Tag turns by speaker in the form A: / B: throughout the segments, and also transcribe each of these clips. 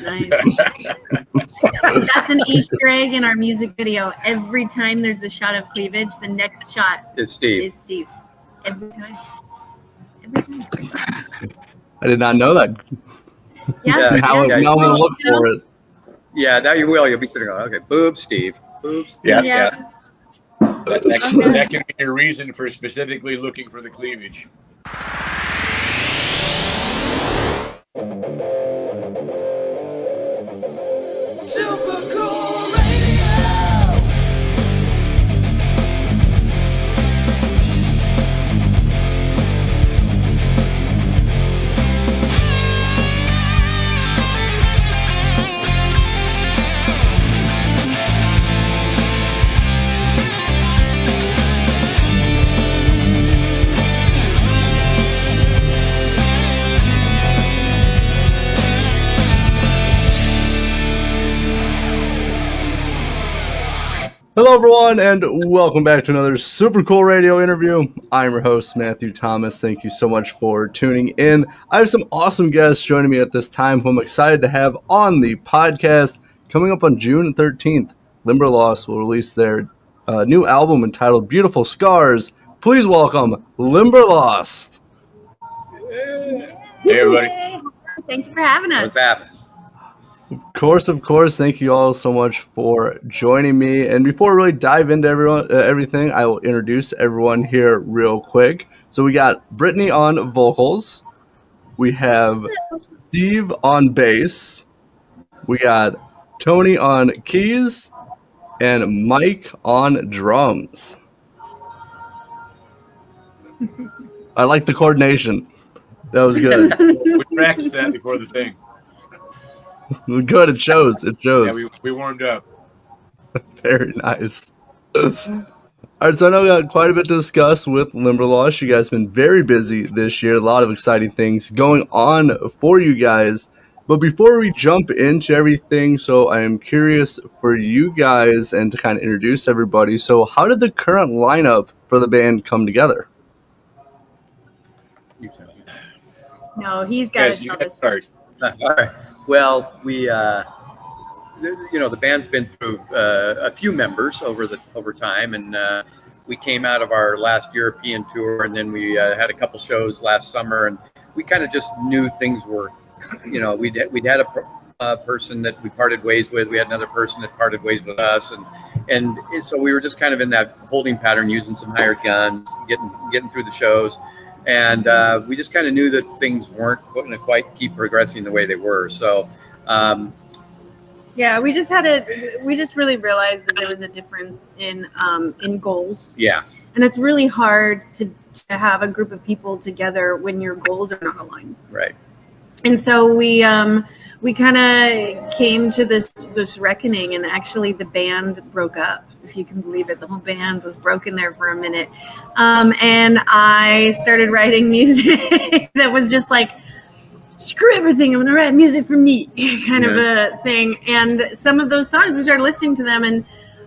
A: Nice. That's an Easter egg in our music video. Every time there's a shot of cleavage, the next shot
B: It's Steve.
A: is Steve. Every time. Every time.
C: I did not know that.
A: Yeah.
C: Now I'm gonna look for it.
B: Yeah, now you will. You'll be sitting on. Okay, boobs, Steve. Boobs.
A: Yeah.
D: That can be your reason for specifically looking for the cleavage.
E: Super Cool Radio.
C: Hello, everyone, and welcome back to another Super Cool Radio interview. I'm your host, Mathew Thomas. Thank you so much for tuning in. I have some awesome guests joining me at this time who I'm excited to have on the podcast. Coming up on June 13th, Limberlost will release their new album entitled Beautiful Scars. Please welcome Limberlost.
D: Hey, everybody.
A: Thank you for having us.
B: What's happening?
C: Of course. Thank you all so much for joining me. And before we really dive into everything, I will introduce everyone here real quick. So we got Brittany on vocals. We have Steve on bass. We got Tony on keys. And Mike on drums. I like the coordination. That was good.
D: We practiced that before the thing.
C: Good, it shows.
D: Yeah, we warmed up.
C: Very nice. All right, so I know we got quite a bit to discuss with Limberlost. You guys have been very busy this year. A lot of exciting things going on for you guys. But before we jump into everything, so I am curious for you guys and to kind of introduce everybody. So how did the current lineup for the band come together?
A: No, he's got to tell this.
D: Start.
B: All right. Well, we, the band's been through a few members over time, and we came out of our last European tour, and then we had a couple shows last summer, and we kind of just knew things were, we'd had a person that we parted ways with, we had another person that parted ways with us, and so we were just kind of in that holding pattern, using some hired guns, getting through the shows. And we just kind of knew that things weren't going to quite keep progressing the way they were. So,
A: yeah, we just really realized that there was a difference in goals.
B: Yeah.
A: And it's really hard to have a group of people together when your goals are not aligned.
B: Right.
A: And so we kind of came to this reckoning, and actually the band broke up. If you can believe it, the whole band was broken there for a minute. And I started writing music that was just like, screw everything, I'm going to write music for me kind of a thing. And some of those songs, we started listening to them and,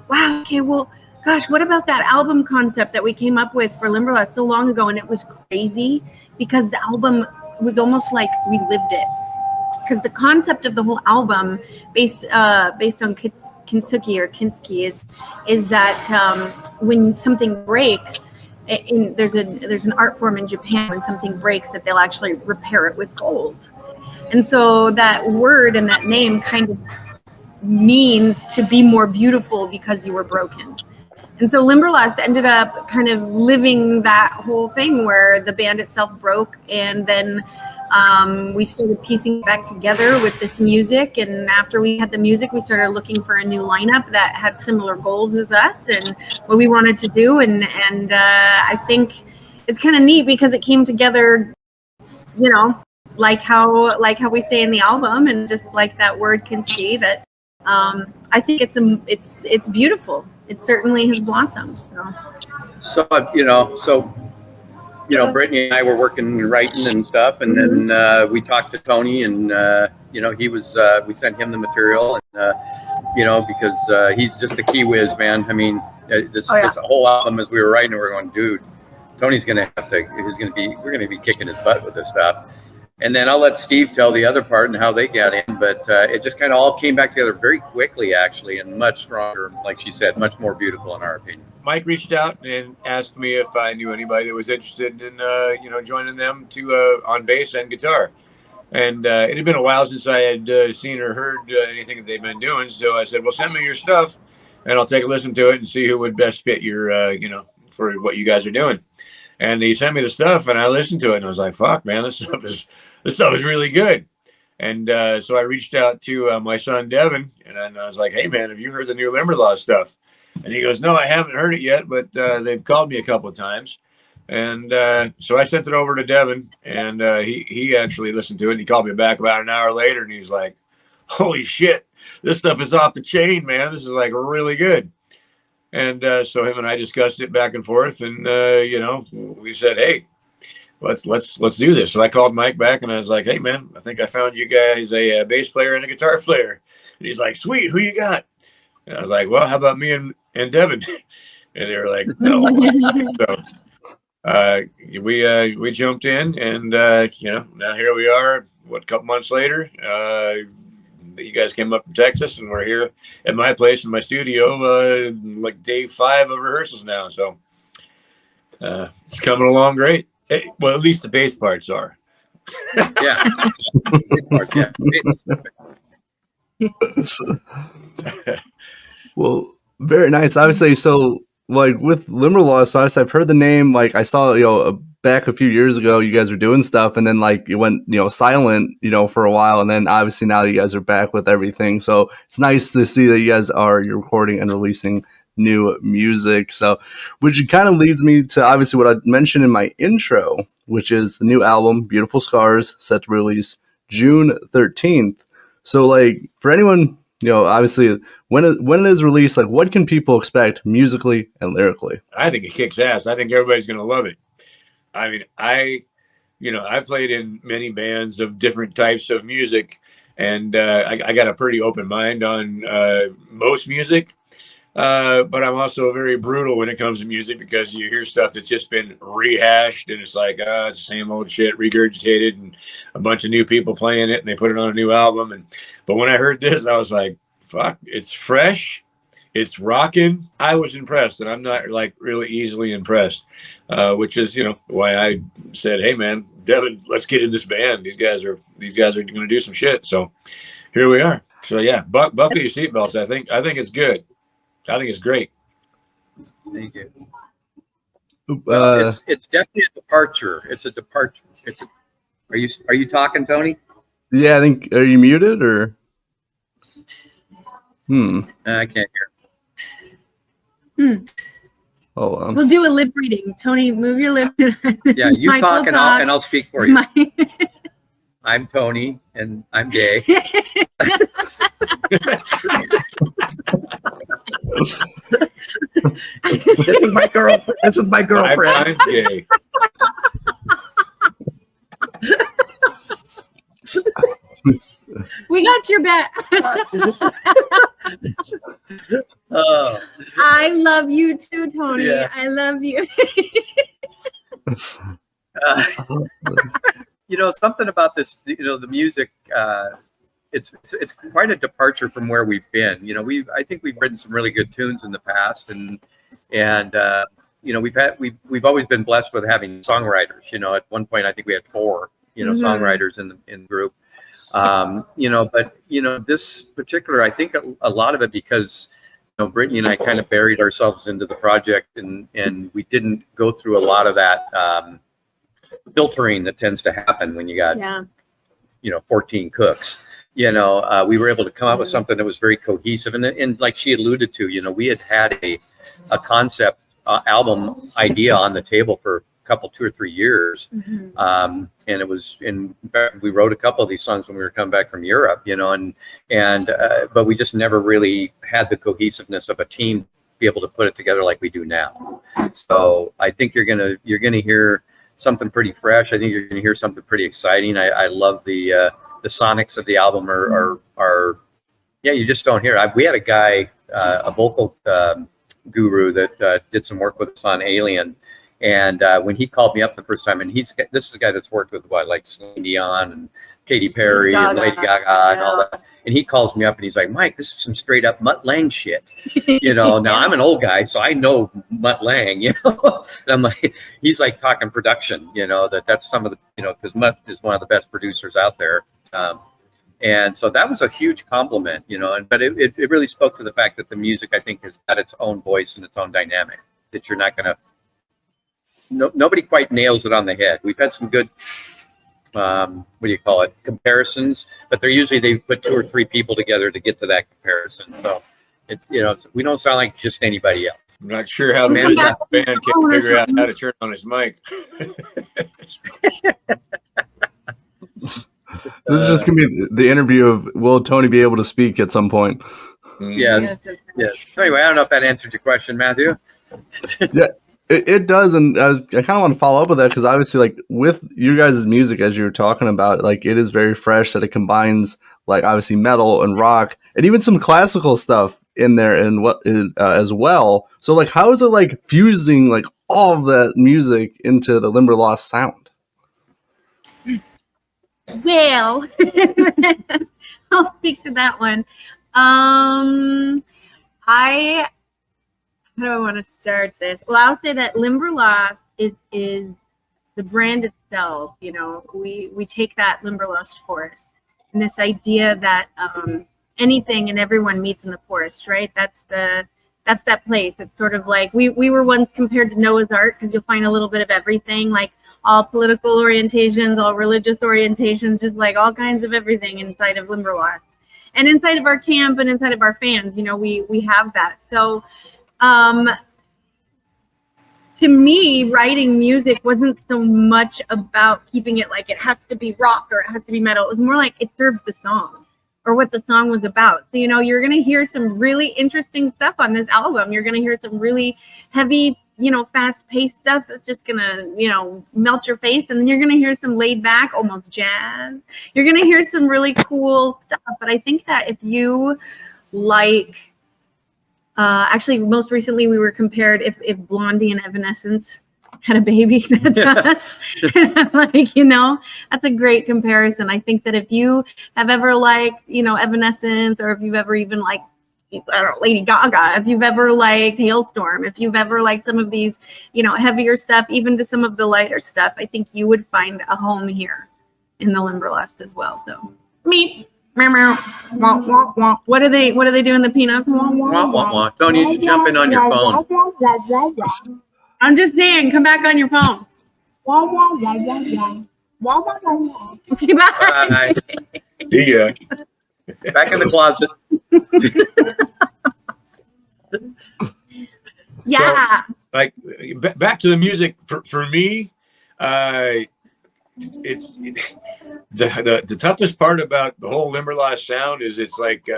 A: wow, okay, well, gosh, what about that album concept that we came up with for Limberlost so long ago? And it was crazy because the album was almost like we lived it. Because the concept of the whole album, based on Kinsugi is that when something breaks, there's an art form in Japan when something breaks that they'll actually repair it with gold, and so that word and that name kind of means to be more beautiful because you were broken. And so Limberlost ended up kind of living that whole thing where the band itself broke, and then we started piecing it back together with this music. And after we had the music, we started looking for a new lineup that had similar goals as us and what we wanted to do. And I think it's kind of neat because it came together, like how we say in the album, and just like that word can see that. I think it's beautiful. It certainly has blossomed. So Brittany and I were working and writing and stuff, and then we talked to Tony, and he was we sent him the material, and because he's just a key whiz, man. I mean, this whole album, as we were writing, we were going, dude, Tony's we're gonna be kicking his butt with this stuff.
B: And then I'll let Steve tell the other part and how they got in. But it just kind of all came back together very quickly, actually, and much stronger, like she said, much more beautiful in our opinion.
D: Mike reached out and asked me if I knew anybody that was interested in, joining them to on bass and guitar. And it had been a while since I had seen or heard anything that they've been doing. So I said, well, send me your stuff and I'll take a listen to it and see who would best fit your, for what you guys are doing. And he sent me the stuff and I listened to it and I was like, fuck, man, this stuff is really good. And so I reached out to my son, Devin, and I was like, hey, man, have you heard the new Limberlost stuff? And he goes, no, I haven't heard it yet, but they've called me a couple of times. And so I sent it over to Devin, and he actually listened to it. And he called me back about an hour later, and he's like, holy shit, this stuff is off the chain, man. This is like really good. And so him and I discussed it back and forth, and we said, hey, let's do this. So I called Mike back, and I was like, hey, man, I think I found you guys a bass player and a guitar player. And he's like, sweet, who you got? And I was like, well, how about me and Devin? And they were like, no. So we jumped in, and now here we are. A couple months later, you guys came up from Texas, and we're here at my place in my studio, like day 5 of rehearsals now. So it's coming along great. Well, at least the bass parts are.
B: Yeah.
C: Well, very nice. Obviously, so like with Limberlost, obviously I've heard the name. Like I saw, back a few years ago, you guys were doing stuff, and then like it went, silent, for a while, and then obviously now you guys are back with everything. So it's nice to see that you're recording and releasing new music. So, which kind of leads me to obviously what I mentioned in my intro, which is the new album, Beautiful Scars, set to release June 13th. So like for anyone, obviously when it is released, like what can people expect musically and lyrically?
D: I think it kicks ass. I think everybody's going to love it. I mean, I've played in many bands of different types of music, and I got a pretty open mind on most music. But I'm also very brutal when it comes to music, because you hear stuff that's just been rehashed and it's like, it's the same old shit regurgitated, and a bunch of new people playing it and they put it on a new album. But when I heard this, I was like, fuck, it's fresh. It's rocking. I was impressed, and I'm not like really easily impressed, which is, why I said, hey man, Devin, let's get in this band. These guys are going to do some shit. So here we are. So yeah, buckle your seatbelts. I think it's good. I think it's great.
B: Thank you. It's definitely a departure. It's a departure. Are you talking, Tony?
C: Yeah, I think. Are you muted or?
B: I can't hear.
C: Oh,
A: We'll do a lip reading. Tony, move your lips.
B: Yeah, you
A: Mike
B: talk,
A: will
B: and I'll speak for you.
A: Mike-
B: I'm Tony, and I'm gay. This is my girl. This is my girlfriend.
D: I'm gay.
A: We got your back.
B: Oh,
A: I love you too, Tony.
B: Yeah.
A: I love you.
B: Something about this, the music, it's quite a departure from where we've been. I think we've written some really good tunes in the past, and we've always been blessed with having songwriters. At one point I think we had 4, songwriters in the group. But this particular, I think a lot of it because Brittany and I kind of buried ourselves into the project, and we didn't go through a lot of that filtering that tends to happen when you got 14 cooks. We were able to come up with something that was very cohesive, and like she alluded to, we had a concept album idea on the table for a couple, 2 or 3 years. And it was in fact, we wrote a couple of these songs when we were coming back from Europe, but we just never really had the cohesiveness of a team to be able to put it together like we do now. So I think you're gonna hear something pretty fresh. I think you're gonna hear something pretty exciting. I love the sonics of the album are you just don't hear it. We had a guy, a vocal guru that did some work with us on Alien. And when he called me up the first time, and this is a guy that's worked with like Celine Dion and Katy Perry and Lady Gaga and all that. And he calls me up and he's like, Mike, this is some straight up Mutt Lange shit. Now I'm an old guy, so I know Mutt Lange, And I'm like, he's like talking production, that's some of the, because Mutt is one of the best producers out there. And so that was a huge compliment, but it really spoke to the fact that the music, I think, has got its own voice and its own dynamic, that you're not going to, nobody quite nails it on the head. We've had some good, comparisons, but they put 2 or 3 people together to get to that comparison. So it's, we don't sound like just anybody else.
D: I'm not sure how man can figure out how to turn on his mic.
C: This is just gonna be the interview of will Tony be able to speak at some point?
B: Yes. Anyway, I don't know if that answered your question, Matthew.
C: Yeah, it does, and I kind of want to follow up with that because obviously, like with you guys' music, as you were talking about, like it is very fresh that it combines like obviously metal and rock and even some classical stuff in there and as well. So like, how is it like fusing like all of that music into the Limberlost sound?
A: Well, I'll speak to that one. How do I want to start this? Well, I'll say that Limberlost is the brand itself. We take that Limberlost forest and this idea that anything and everyone meets in the forest, right? That's that place. It's sort of like we were once compared to Noah's Ark because you'll find a little bit of everything, like all political orientations, all religious orientations, just like all kinds of everything inside of Limberlost. And inside of our camp and inside of our fans, we have that. So to me, writing music wasn't so much about keeping it like it has to be rock or it has to be metal. It was more like it served the song or what the song was about. So, you're going to hear some really interesting stuff on this album. You're going to hear some really heavy, fast-paced stuff that's just going to, melt your face. And then you're going to hear some laid-back, almost jazz. You're going to hear some really cool stuff. But I think that if you like, actually, most recently we were compared if Blondie and Evanescence had a baby, that's us. That's a great comparison. I think that if you have ever liked, Evanescence, or if you've ever even liked, I don't know, Lady Gaga, if you've ever liked Hailstorm, if you've ever liked some of these, heavier stuff, even to some of the lighter stuff, I think you would find a home here in the Limberlost as well. So, me. What are they doing? The peanuts?
B: Tony, you should jump in on your phone.
A: I'm just saying, come back on your phone. Okay, bye.
B: Bye.
D: See ya.
B: Back in the closet.
A: Yeah.
D: So, like back to the music for me, it's the toughest part about the whole Limberlost sound is it's like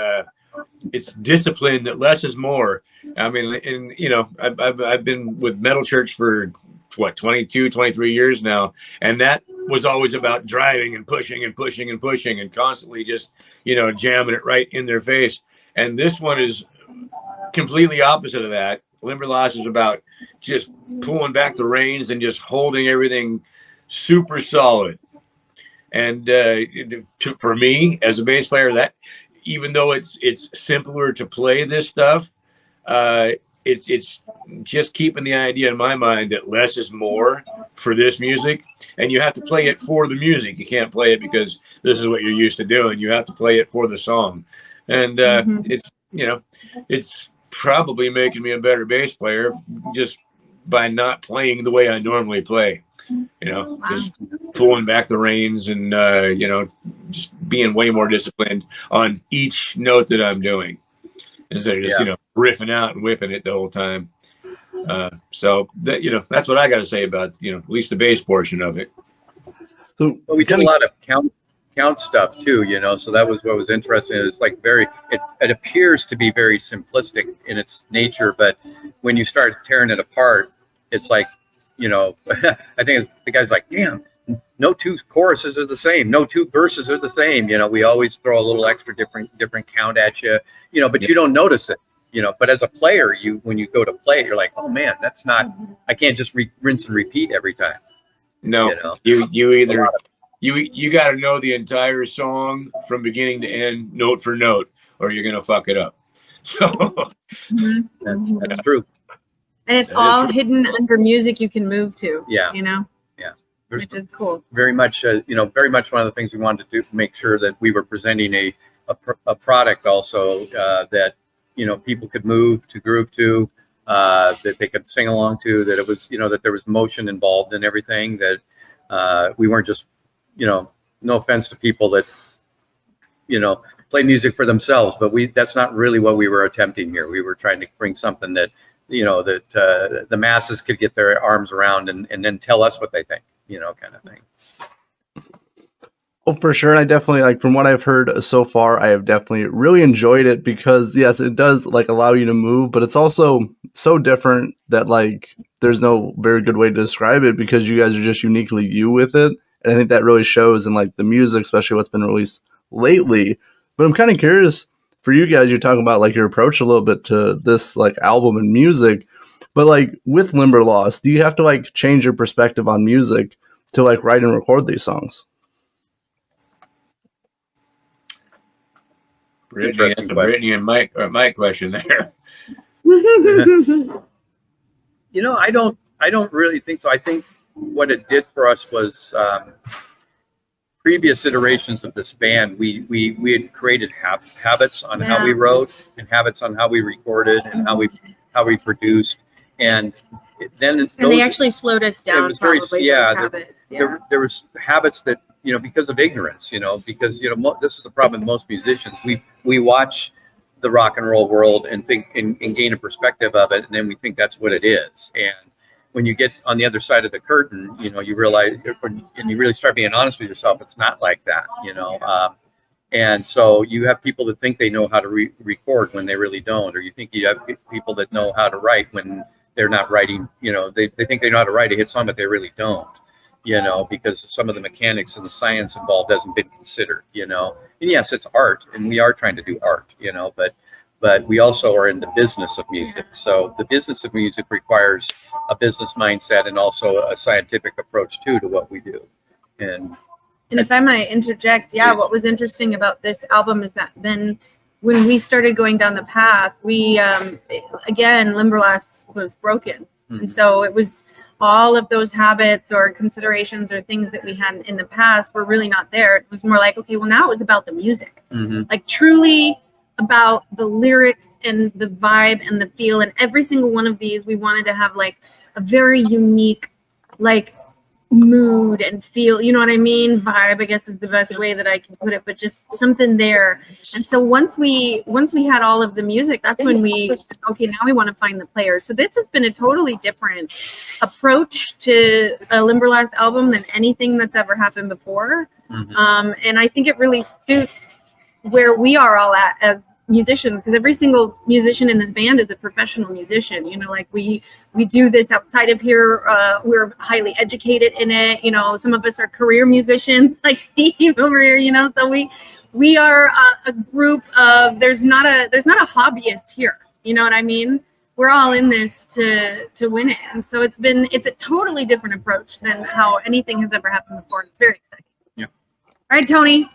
D: it's discipline that less is more. I mean, and I've been with Metal Church for 22, 23 years now, and that was always about driving and pushing and pushing and pushing and constantly just jamming it right in their face. And this one is completely opposite of that. Limberlost is about just pulling back the reins and just holding everything super solid. And for me as a bass player, that even though it's simpler to play this stuff, it's just keeping the idea in my mind that less is more for this music, and you have to play it for the music. You can't play it because this is what you're used to doing. You have to play it for the song, and it's probably making me a better bass player just by not playing the way I normally play. Just pulling back the reins and just being way more disciplined on each note that I'm doing instead of just riffing out and whipping it the whole time. So that that's what I got to say about at least the bass portion of it.
C: So
B: we did a lot of count stuff too, so that was what was interesting. It's like it appears to be very simplistic in its nature, but when you start tearing it apart, it's like I think the guy's like, damn, no two choruses are the same, no two verses are the same. We always throw a little extra different count at you, but you don't notice it. but as a player, when you go to play it, you're like, oh man, that's not, I can't just rinse and repeat every time.
D: No, you either you got to know the entire song from beginning to end, note for note, or you're gonna fuck it up. So
B: that's true.
A: And it's all hidden under music you can move to.
B: Yeah.
A: Yeah. Which is cool.
B: Very much, very much one of the things we wanted to do, make sure that we were presenting a product also that, people could move to, groove to, that they could sing along to, that it was, that there was motion involved in everything, that we weren't just, no offense to people that, play music for themselves, but that's not really what we were attempting here. We were trying to bring something that, that the masses could get their arms around and then tell us what they think, kind of thing.
C: Well, for sure. And I definitely, from what I've heard so far, I have definitely really enjoyed it because, yes, it does allow you to move, but it's also so different that there's no very good way to describe it because you guys are just uniquely you with it. And I think that really shows in the music, especially what's been released lately. But I'm kind of curious for you guys, you're talking about your approach a little bit to this album and music, but with Limberlost, do you have to change your perspective on music to write and record these songs?
D: Brittany, that's a Brittany and Mike question there.
B: I don't really think so. I think what it did for us was previous iterations of this band, we had created habits on how we wrote and habits on how we recorded and how we produced, and then
A: they actually slowed us down.
B: It was there was habits that because of ignorance, because this is the problem with most musicians. We watch the rock and roll world and think and gain a perspective of it, and then we think that's what it is. And when you get on the other side of the curtain, you realize, and you really start being honest with yourself, it's not like that, and so you have people that think they know how to record when they really don't, or you think you have people that know how to write when they're not writing, they think they know how to write a hit song, but they really don't, because some of the mechanics and the science involved hasn't been considered, and yes, it's art, and we are trying to do art, but we also are in the business of music. So the business of music requires a business mindset and also a scientific approach to what we do. And
A: if I might interject, what was interesting about this album is that then when we started going down the path, we, again, Limberlost was broken. Mm-hmm. And so it was all of those habits or considerations or things that we had in the past were really not there. It was more okay, well, now it was about the music, truly about the lyrics and the vibe and the feel. And every single one of these, we wanted to have a very unique, mood and feel, you know what I mean? Vibe, I guess is the best way that I can put it, but just something there. And so once we had all of the music, that's when we said, okay, now we want to find the players. So this has been a totally different approach to a Limberlost album than anything that's ever happened before. And I think it really suits where we are all at as musicians, because every single musician in this band is a professional musician. We do this outside of here. We're highly educated in it. Some of us are career musicians, like Steve over here. So we are a group of. There's not a hobbyist here. You know what I mean? We're all in this to win it, and so it's a totally different approach than how anything has ever happened before. It's very exciting.
B: Yeah.
A: All right, Tony.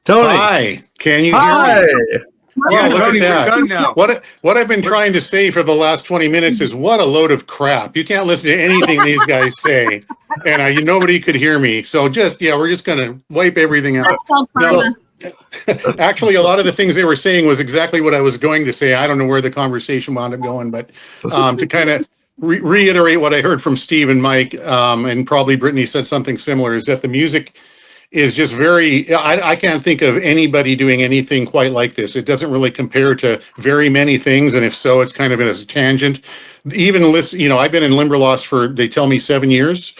F: Hi, can you hear me? Yeah, look
D: Tony,
F: at
D: we're done now.
F: that. What I've been trying to say for the last 20 minutes is what a load of crap. You can't listen to anything these guys say, and nobody could hear me. So we're just going to wipe everything out. No, actually, a lot of the things they were saying was exactly what I was going to say. I don't know where the conversation wound up going, but to kind of reiterate what I heard from Steve and Mike, and probably Brittany said something similar, is that the music is just I can't think of anybody doing anything quite like this. It doesn't really compare to very many things, and if so, it's kind of in a tangent. Even I've been in Limberlost for, they tell me, 7 years,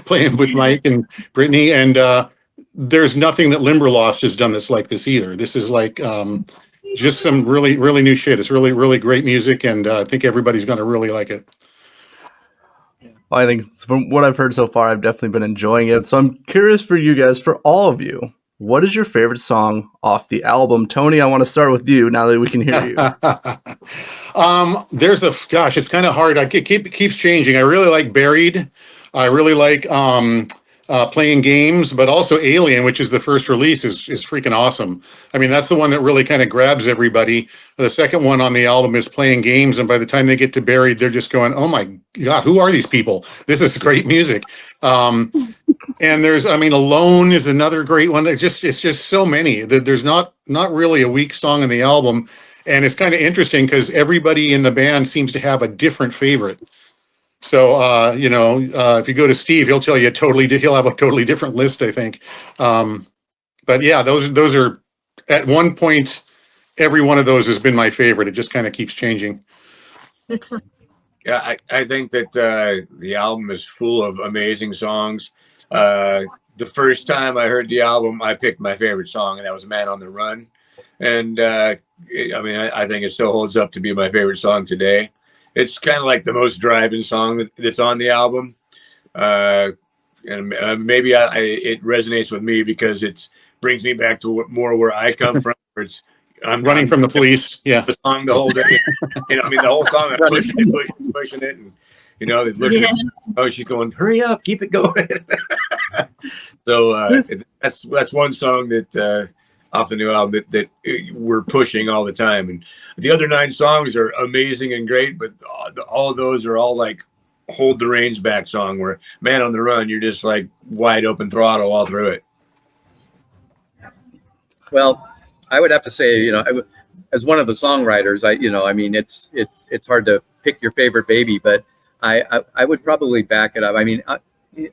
F: playing with Mike and Brittany, and there's nothing that Limberlost has done that's like this either. This is just some really, really new shit. It's really, really great music, and I think everybody's going to really like it.
C: Well, I think from what I've heard so far, I've definitely been enjoying it. So I'm curious for you guys, for all of you, what is your favorite song off the album? Tony, I want to start with you now that we can hear you.
F: It's kind of hard. It keeps changing. I really like Buried. I really like Playing Games, but also Alien, which is the first release, is freaking awesome. I mean, that's the one that really kind of grabs everybody. The second one on the album is Playing Games, and by the time they get to Buried, they're just going, "Oh my God, who are these people? This is great music." And Alone is another great one. It's just so many. There's not really a weak song in the album, and it's kind of interesting because everybody in the band seems to have a different favorite. So, if you go to Steve, he'll tell you he'll have a totally different list, I think. But yeah, those are, at one point, every one of those has been my favorite. It just kind of keeps changing.
D: Yeah, I think that the album is full of amazing songs. The first time I heard the album, I picked my favorite song, and that was Man on the Run. And I think it still holds up to be my favorite song today. It's kind of like the most driving song that's on the album. And maybe it resonates with me because it brings me back to more where I come from. Where I'm
F: running from the police. Yeah.
D: The song the whole day. The whole song, I'm pushing it. And, it's looking at, she's going, hurry up, keep it going. So that's one song that off the new album that we're pushing all the time. And the other 9 songs are amazing and great, but all of those are all like hold the reins back song, where Man on the Run, you're just like wide open throttle all through it.
B: Well, I would have to say, as one of the songwriters, it's hard to pick your favorite baby, but I would probably back it up. I mean,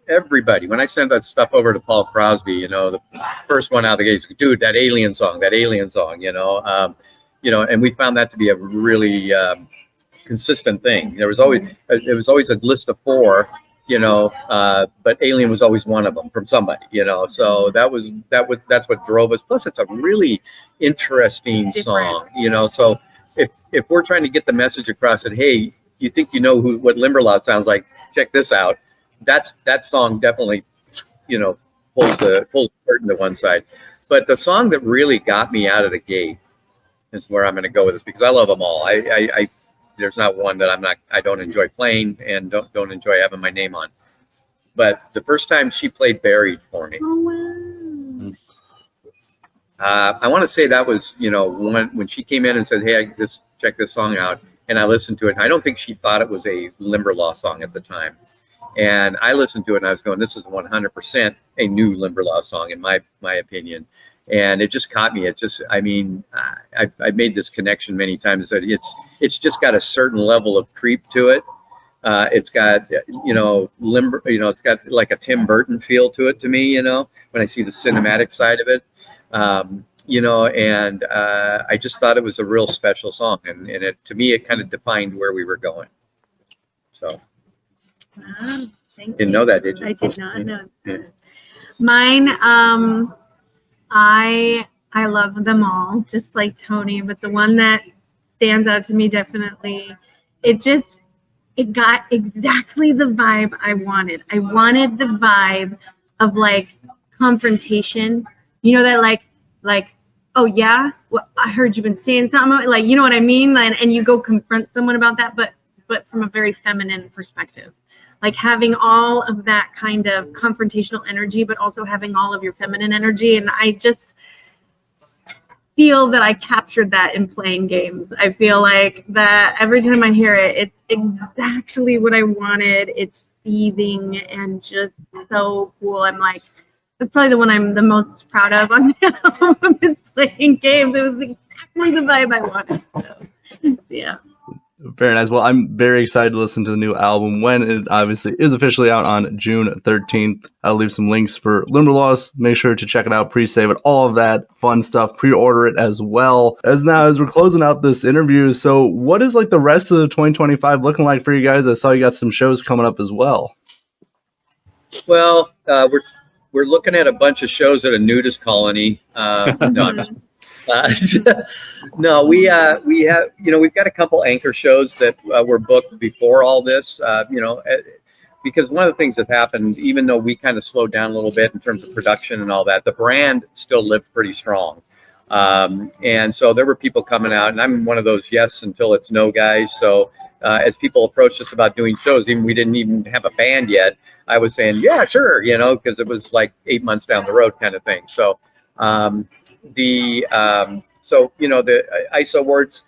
B: everybody, when I send that stuff over to Paul Crosby, the first one out of the gate, dude, that alien song, and we found that to be a really consistent thing. It was always a list of 4, but Alien was always one of them from somebody, so that's what drove us. Plus, it's a really interesting song, so if we're trying to get the message across that, hey, you think what Limberlost sounds like, check this out. That song definitely, pulls the curtain to one side. But the song that really got me out of the gate is where I'm going to go with this, because I love them all. I there's not one that I don't enjoy playing and don't enjoy having my name on. But the first time she played Buried for me, I want to say that was, when she came in and said, hey, check this song out. And I listened to it. And I don't think she thought it was a Limberlost song at the time. And I listened to it and I was going, this is 100% a new Limberlost song, in my opinion. And it just caught me. It's just, I've made this connection many times that it's just got a certain level of creep to it. It's got, it's got like a Tim Burton feel to it to me, when I see the cinematic side of it. And I just thought it was a real special song. And to me, it kind of defined where we were going. So. Didn't know that, did you?
A: I did not know that. Mine, I love them all, just like Tony, but the one that stands out to me definitely, it got exactly the vibe I wanted. I wanted the vibe of like confrontation, that like, oh yeah, well, I heard you've been saying something, like, you know what I mean? And you go confront someone about that, but from a very feminine perspective. Like having all of that kind of confrontational energy, but also having all of your feminine energy. And I just feel that I captured that in Playing Games. I feel like that every time I hear it, it's exactly what I wanted. It's seething and just so cool. I'm like, that's probably the one I'm the most proud of on the album is Playing Games. It was exactly the vibe I wanted. So, yeah.
C: Very nice. Well, I'm very excited to listen to the new album when it obviously is officially out on June 13th. I'll leave some links for Limberlost. Make sure to check it out, pre-save it, all of that fun stuff. Pre-order it as well. As we're closing out this interview, so what is like the rest of 2025 looking like for you guys? I saw you got some shows coming up as well.
B: Well, we're looking at a bunch of shows at a nudist colony. No, we have, we've got a couple anchor shows that were booked before all this, because one of the things that happened, even though we kind of slowed down a little bit in terms of production and all that, the brand still lived pretty strong. And so there were people coming out, and I'm one of those yes until it's no guys. So as people approached us about doing shows, even we didn't even have a band yet, I was saying, yeah, sure, you know, because it was like 8 months down the road kind of thing. So so, you know, the ICE Awards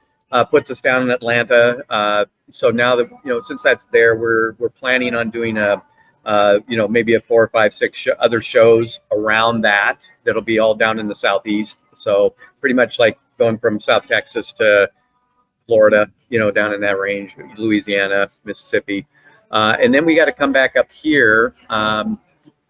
B: puts us down in Atlanta. So now that, you know, since that's there, we're planning on doing you know, maybe a 4 or 5, 6 other shows around that'll be all down in the Southeast. So pretty much like going from South Texas to Florida, you know, down in that range, Louisiana, Mississippi. And then we got to come back up here at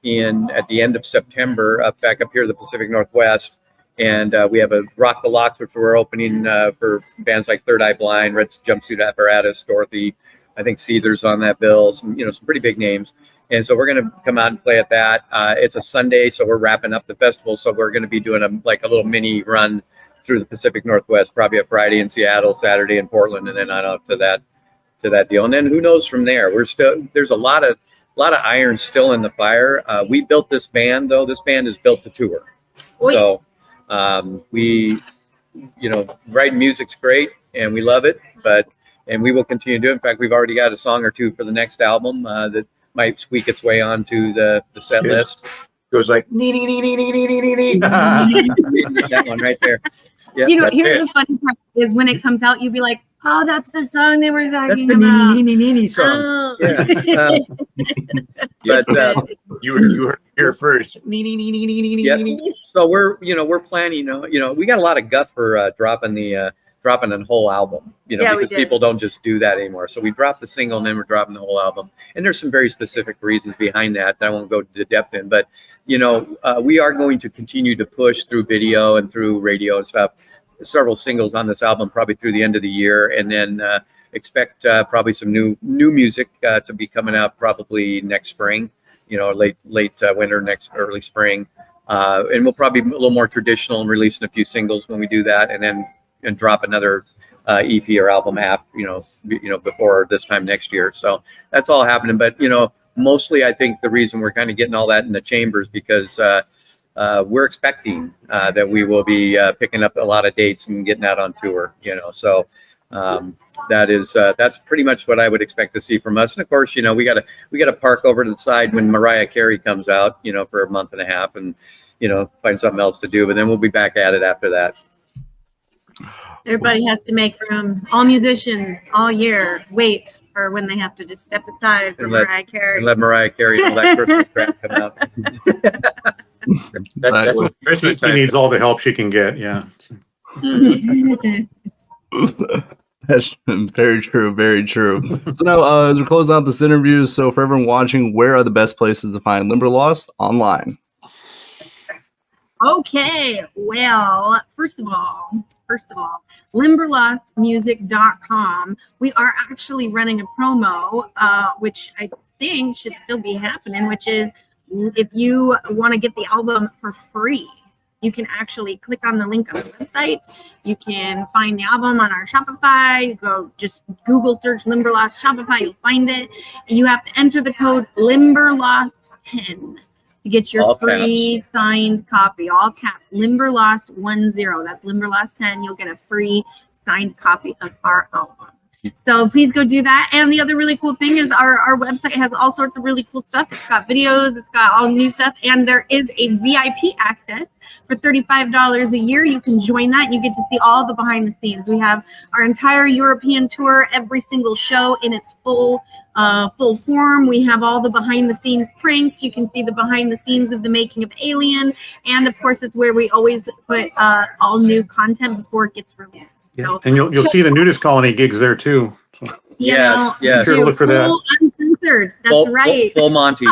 B: the end of September, back up here to the Pacific Northwest. And we have a Rock the Locks, which we're opening for bands like Third Eye Blind, Red Jumpsuit Apparatus, Dorothy, I think Seether's on that bill, some pretty big names. And so we're going to come out and play at that. It's a Sunday, so we're wrapping up the festival. So we're going to be doing a little mini run through the Pacific Northwest, probably a Friday in Seattle, Saturday in Portland, and then on up to that deal. And then who knows from there? There's a lot of irons still in the fire. We built this band, though. This band is built to tour. So we, you know, writing music's great and we love it, and we will continue to do it. In fact, we've already got a song or two for the next album that might squeak its way onto the set list.
D: Goes like
B: that one right there. Yeah,
A: you know, here's the funny part is when it comes out, you'll be like, oh, that's the song they were talking
B: that's the
A: about.
B: Nee song.
A: Oh.
B: Yeah. But
D: you were here first.
B: yep. So we're planning. You know, we got a lot of guff for dropping a whole album. You know, because people don't just do that anymore. So we dropped the single and then we're dropping the whole album. And there's some very specific reasons behind that I won't go to depth in. But you know, we are going to continue to push through video and through radio and stuff. Several singles on this album probably through the end of the year, and then expect probably some new music to be coming out probably next spring, you know, late winter, early spring, and we'll probably be a little more traditional and releasing a few singles when we do that, and drop another EP or album before this time next year. So that's all happening, but you know, mostly I think the reason we're kind of getting all that in the chambers because we're expecting that we will be picking up a lot of dates and getting out on tour, you know. So that's pretty much what I would expect to see from us. And of course, you know, we gotta park over to the side when Mariah Carey comes out, you know, for a month and a half, and you know, find something else to do. But then we'll be back at it after that.
A: Everybody has to make room. All musicians all year wait for when they have to just step aside for Mariah Carey.
B: And let Mariah Carey and all that Christmas crap come out.
D: That's what Christmas time.
F: She needs all the help she can get. Yeah.
C: That's very true. Very true. So now, as we're closing out this interview, so for everyone watching, where are the best places to find Limberlost online?
A: Okay, well, first of all, limberlostmusic.com. We are actually running a promo, which I think should still be happening, which is if you want to get the album for free, you can actually click on the link on the website. You can find the album on our Shopify. You go just Google search Limberlost Shopify, you'll find it. You have to enter the code Limberlost10 to get your free signed copy, all caps, Limberlost10. That's Limberlost10. You'll get a free signed copy of our album. So please go do that. And the other really cool thing is our website has all sorts of really cool stuff. It's got videos, it's got all new stuff, and there is a VIP access for $35 a year. You can join that and you get to see all the behind the scenes. We have our entire European tour, every single show in its full form. We have all the behind the scenes pranks. You can see the behind the scenes of the making of Alien, and of course it's where we always put all new content before it gets released.
F: Yeah. So, and you'll see the Nudist Colony gigs there too. So.
B: Yes.
F: Be sure to look for that.
A: Uncensored. That's right.
B: Full Monty.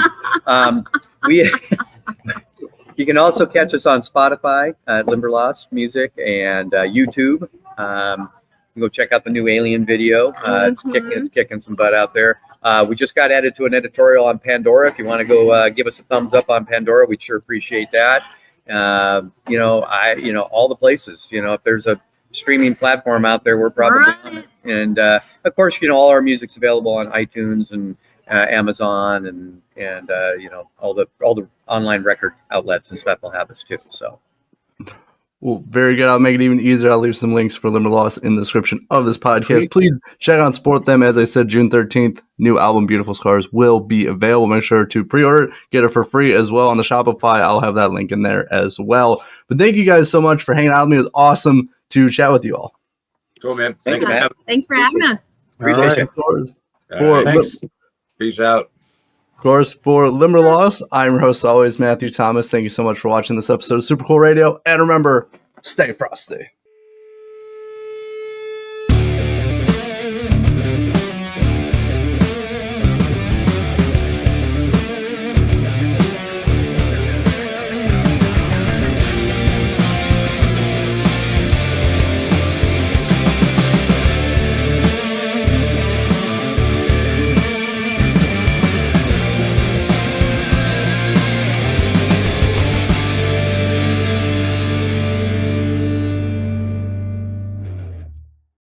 B: You can also catch us on Spotify at Limberlost Music and YouTube. You can go check out the new Alien video. It's kicking some butt out there. We just got added to an editorial on Pandora. If you want to go give us a thumbs up on Pandora, we'd sure appreciate that. All the places. If there's a streaming platform out there, we're probably on it. And of course, all our music's available on iTunes and Amazon and all the online record outlets and stuff will have us too. So.
C: Well, very good. I'll make it even easier. I'll leave some links for Limberlost in the description of this podcast. Please check out and support them. As I said, June 13th, new album Beautiful Scars will be available. Make sure to pre-order it, get it for free as well on the Shopify. I'll have that link in there as well. But thank you guys so much for hanging out with me. It was awesome to chat with you all.
D: Cool, man.
B: Thanks, Matt.
A: Thanks for having us.
B: Appreciate it.
C: Of course.
D: All right.
F: Thanks.
D: Peace out.
C: Of course, for Limberlost, I'm your host always, Mathew Thomas. Thank you so much for watching this episode of Super Cool Radio. And remember, stay frosty.